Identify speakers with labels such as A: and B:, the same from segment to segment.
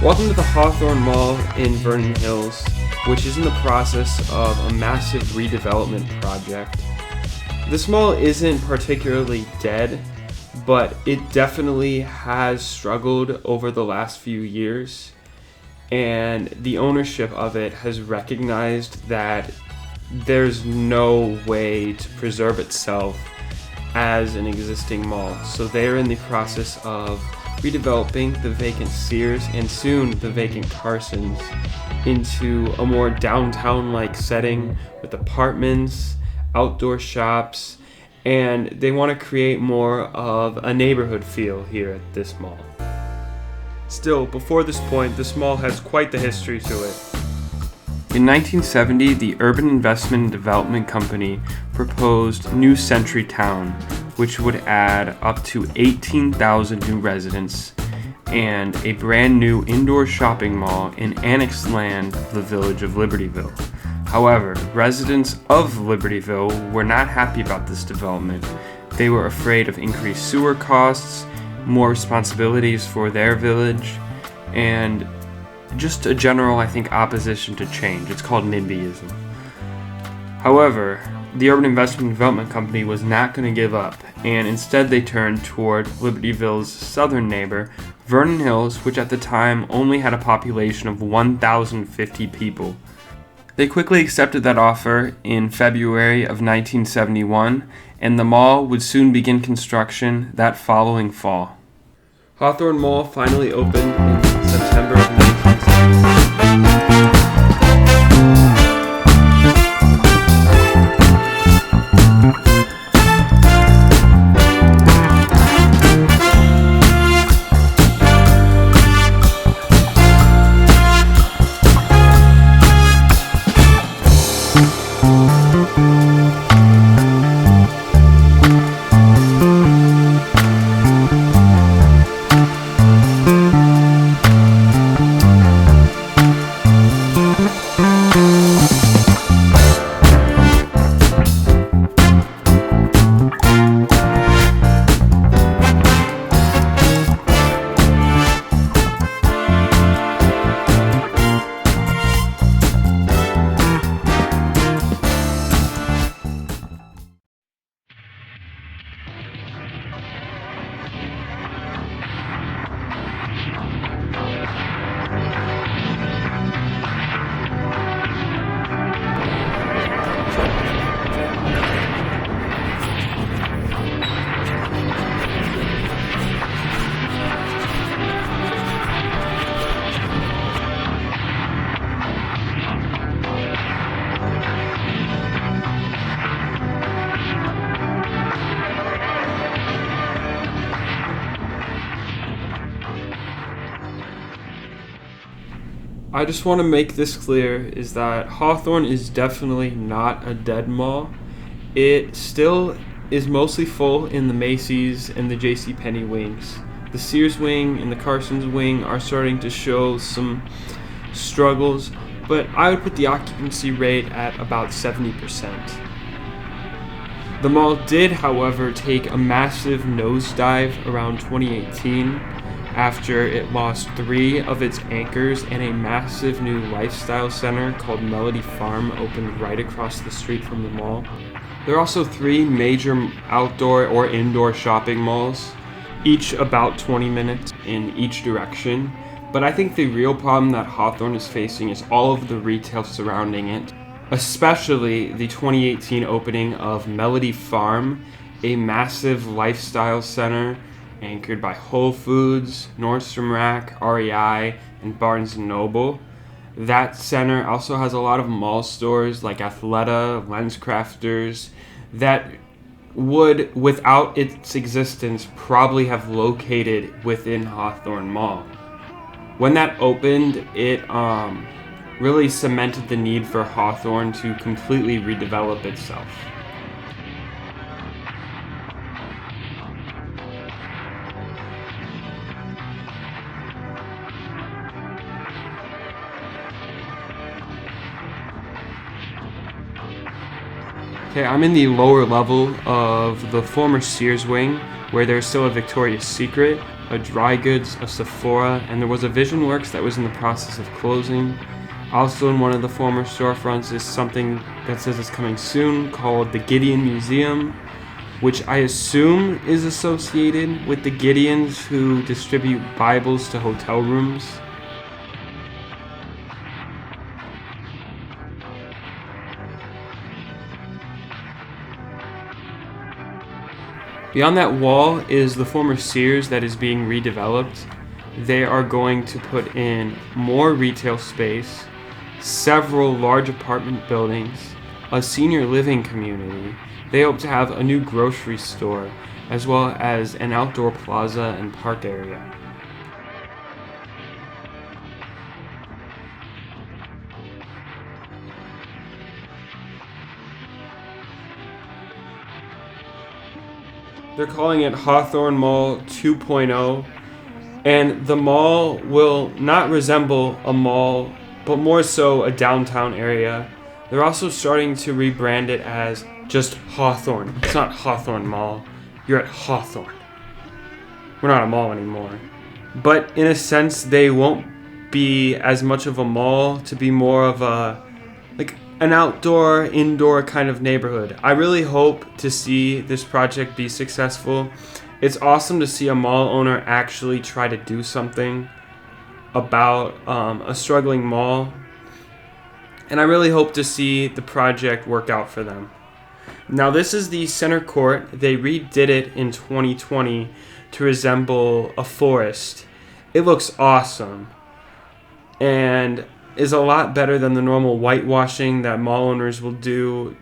A: Welcome to the Hawthorn Mall in Vernon Hills, which is in the process of a massive redevelopment project. This mall isn't particularly dead, but it definitely has struggled over the last few years, and the ownership of it has recognized that there's no way to preserve itself as an existing mall. So they're in the process of redeveloping the vacant Sears and soon the vacant Carsons into a more downtown-like setting with apartments, outdoor shops, and they want to create more of a neighborhood feel here at this mall. Still, before this point, this mall has quite the history to it. In 1970, the Urban Investment and Development Company proposed New Century Town, which would add up to 18,000 new residents and a brand new indoor shopping mall in annexed land of the village of Libertyville. However, residents of Libertyville were not happy about this development. They were afraid of increased sewer costs, more responsibilities for their village, and just a general, opposition to change. It's called NIMBYism. However, the Urban Investment and Development Company was not going to give up, and instead they turned toward Libertyville's southern neighbor, Vernon Hills, which at the time only had a population of 1,050 people. They quickly accepted that offer in February of 1971, and the mall would soon begin construction that following fall. Hawthorn Mall finally opened in September of 1970. I just want to make this clear is that Hawthorn is definitely not a dead mall. It still is mostly full in the Macy's and the JCPenney wings. The Sears wing and the Carsons wing are starting to show some struggles, but I would put the occupancy rate at about 70%. The mall did, however, take a massive nosedive around 2018 after it lost 3 of its anchors and a massive new lifestyle center called Melody Farm opened right across the street from the mall. There are also 3 major outdoor or indoor shopping malls, each about 20 minutes in each direction. But I think the real problem that Hawthorn is facing is all of the retail surrounding it, especially the 2018 opening of Melody Farm, a massive lifestyle center anchored by Whole Foods, Nordstrom Rack, REI, and Barnes & Noble. That center also has a lot of mall stores like Athleta, LensCrafters, that would, without its existence, probably have located within Hawthorn Mall. When that opened, it really cemented the need for Hawthorn to completely redevelop itself. Okay, I'm in the lower level of the former Sears wing, where there's still a Victoria's Secret, a dry goods, a Sephora, and there was a Vision Works that was in the process of closing. Also in one of the former storefronts is something that says it's coming soon called the Gideon Museum, which I assume is associated with the Gideons who distribute Bibles to hotel rooms. Beyond that wall is the former Sears that is being redeveloped. They are going to put in more retail space, several large apartment buildings, a senior living community. They hope to have a new grocery store, as well as an outdoor plaza and park area. They're calling it Hawthorn Mall 2.0, and the mall will not resemble a mall, but more so a downtown area. They're also starting to rebrand it as just Hawthorn. It's not Hawthorn Mall. You're at Hawthorn. We're not a mall anymore. But in a sense, they won't be as much of a mall to be more of an outdoor, indoor kind of neighborhood. I really hope to see this project be successful. It's awesome to see a mall owner actually try to do something about a struggling mall. And I really hope to see the project work out for them. Now this is the center court. They redid it in 2020 to resemble a forest. It looks awesome and is a lot better than the normal whitewashing that mall owners will do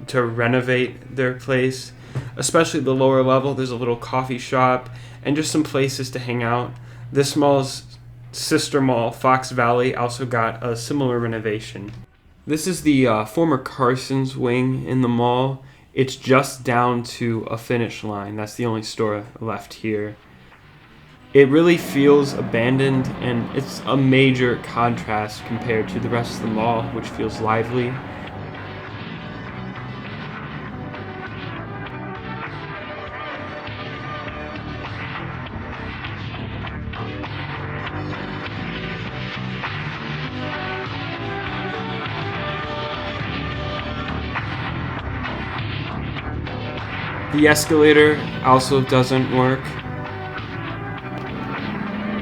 A: to renovate their place. Especially the lower level, there's a little coffee shop and just some places to hang out. This mall's sister mall, Fox Valley, also got a similar renovation. This is the former Carson's wing in the mall. It's just down to a finish line. That's the only store left here. It really feels abandoned, and it's a major contrast compared to the rest of the mall, which feels lively. The escalator also doesn't work.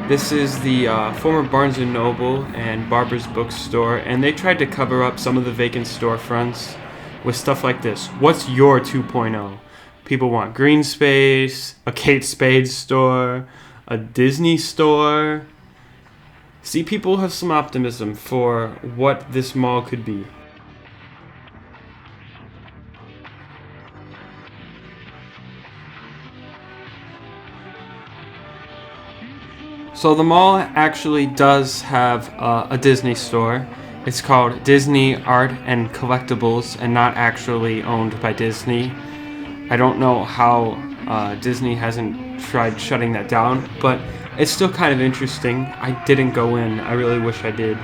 A: This is the former Barnes & Noble and Barber's Bookstore, and they tried to cover up some of the vacant storefronts with stuff like this. What's your 2.0? People want green space, a Kate Spade store, a Disney store. See, people have some optimism for what this mall could be. So the mall actually does have a Disney store. It's called Disney Art and Collectibles and not actually owned by Disney. I don't know how Disney hasn't tried shutting that down, but it's still kind of interesting. I didn't go in. I really wish I did.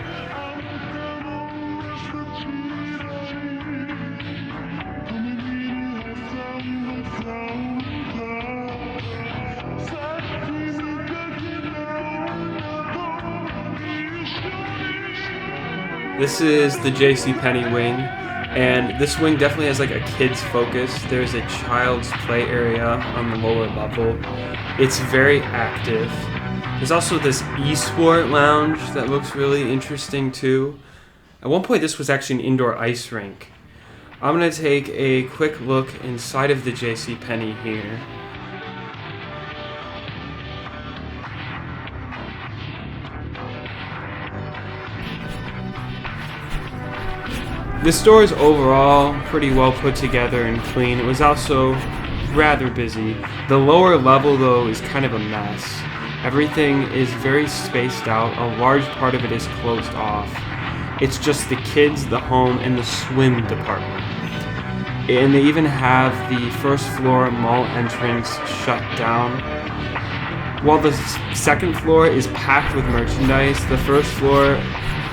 A: This is the JCPenney wing, and this wing definitely has like a kid's focus. There's a child's play area on the lower level. It's very active. There's also this e-sport lounge that looks really interesting too. At one point this was actually an indoor ice rink. I'm going to take a quick look inside of the JCPenney here. The store is overall pretty well put together and clean. It was also rather busy. The lower level though is kind of a mess. Everything is very spaced out. A large part of it is closed off. It's just the kids, the home, and the swim department. And they even have the first floor mall entrance shut down. While the second floor is packed with merchandise, the first floor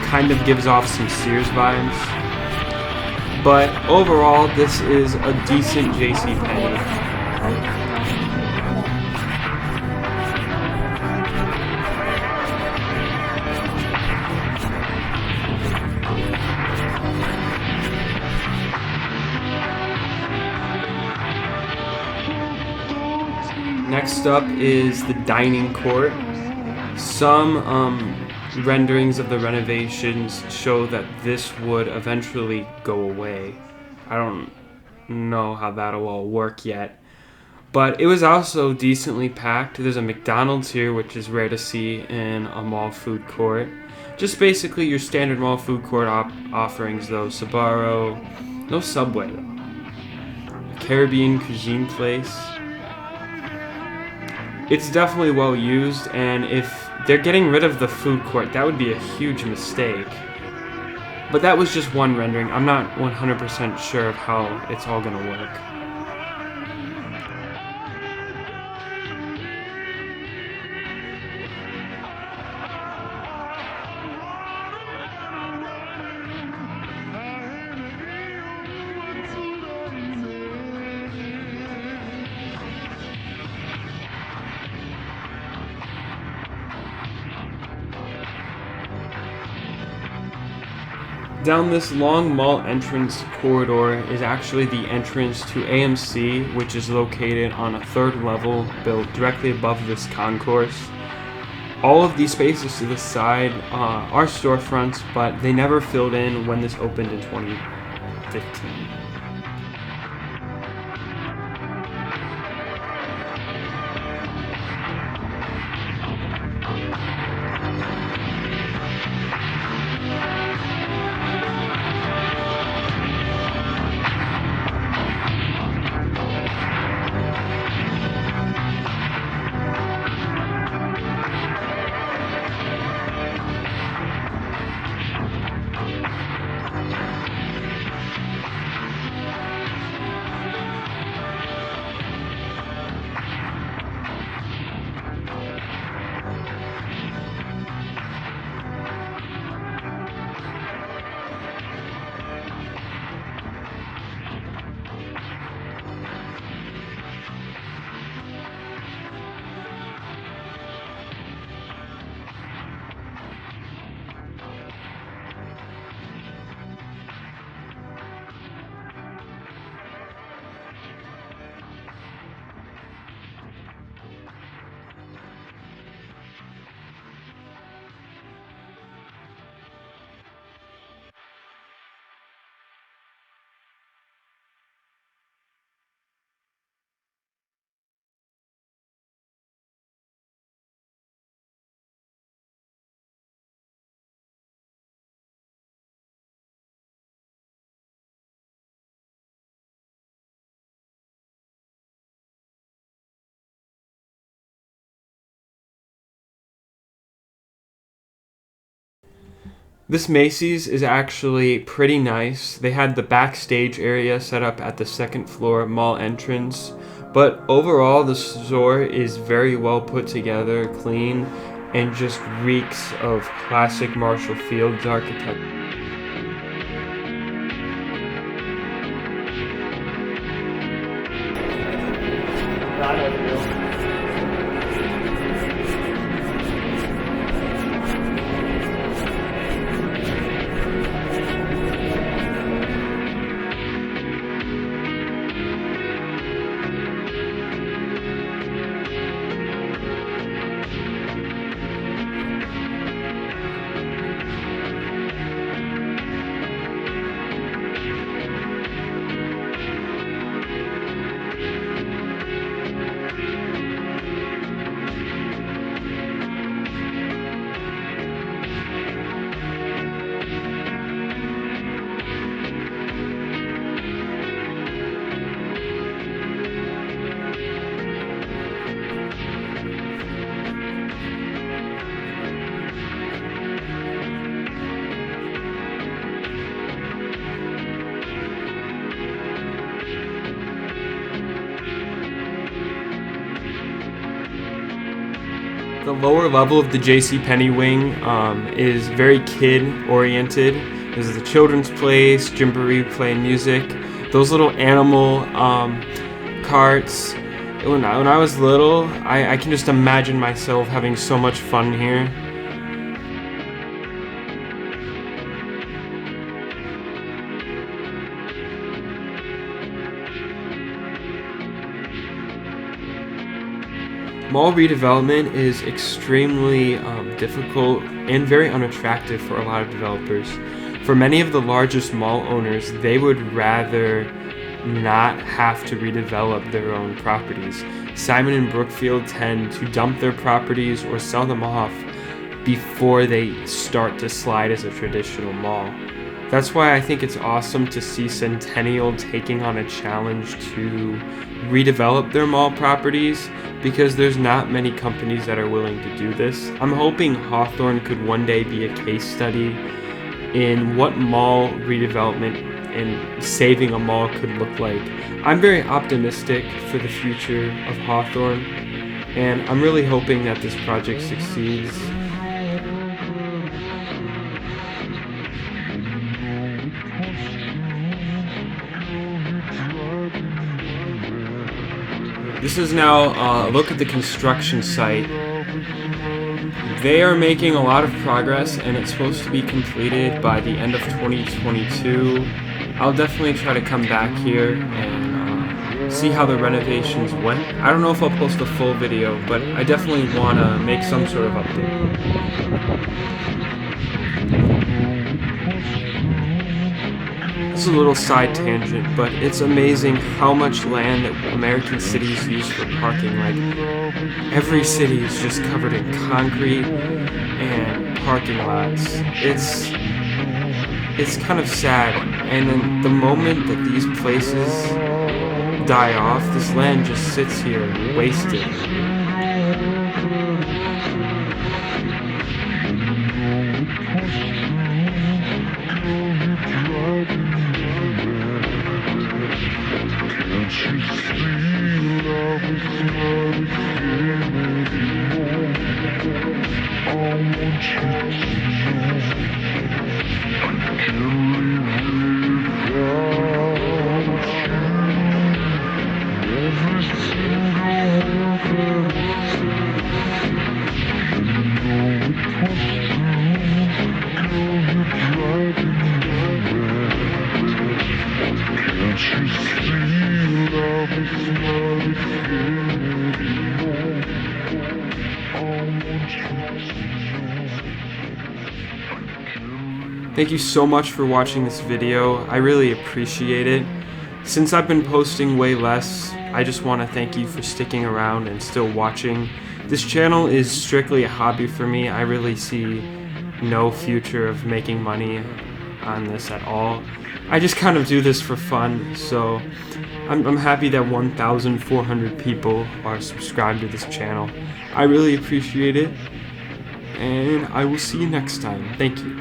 A: kind of gives off some Sears vibes. But overall, this is a decent JCPenney. Next up is the dining court. Some renderings of the renovations show that this would eventually go away. I don't know how that'll all work yet. But it was also decently packed. There's a McDonald's here, which is rare to see in a mall food court. Just basically your standard mall food court offerings, though. Sbarro, no Subway, though. A Caribbean cuisine place. It's definitely well used, and if they're getting rid of the food court, that would be a huge mistake. But that was just one rendering. I'm not 100% sure of how it's all going to work. Down this long mall entrance corridor is actually the entrance to AMC, which is located on a third level built directly above this concourse. All of these spaces to the side are storefronts, but they never filled in when this opened in 2015. This Macy's is actually pretty nice. They had the backstage area set up at the second floor mall entrance, but overall the store is very well put together, clean, and just reeks of classic Marshall Fields architecture. The lower level of the JCPenney wing is very kid-oriented. There's the children's place, Gymboree playing music, those little animal carts. When I was little, I can just imagine myself having so much fun here. Mall redevelopment is extremely difficult and very unattractive for a lot of developers. For many of the largest mall owners, they would rather not have to redevelop their own properties. Simon and Brookfield tend to dump their properties or sell them off before they start to slide as a traditional mall. That's why I think it's awesome to see Centennial taking on a challenge to redevelop their mall properties, because there's not many companies that are willing to do this. I'm hoping Hawthorn could one day be a case study in what mall redevelopment and saving a mall could look like. I'm very optimistic for the future of Hawthorn, and I'm really hoping that this project succeeds. This is now a look at the construction site. They are making a lot of progress, and it's supposed to be completed by the end of 2022. I'll definitely try to come back here and see how the renovations went. I don't know if I'll post a full video, but I definitely want to make some sort of update. This is a little side tangent, but it's amazing how much land that American cities use for parking. Like, every city is just covered in concrete and parking lots. It's kind of sad, and then the moment that these places die off, this land just sits here wasted. Thank you so much for watching this video. I really appreciate it. Since I've been posting way less, I just want to thank you for sticking around and still watching. This channel is strictly a hobby for me. I really see no future of making money on this at all. I just kind of do this for fun, so I'm happy that 1,400 people are subscribed to this channel. I really appreciate it, and I will see you next time. Thank you.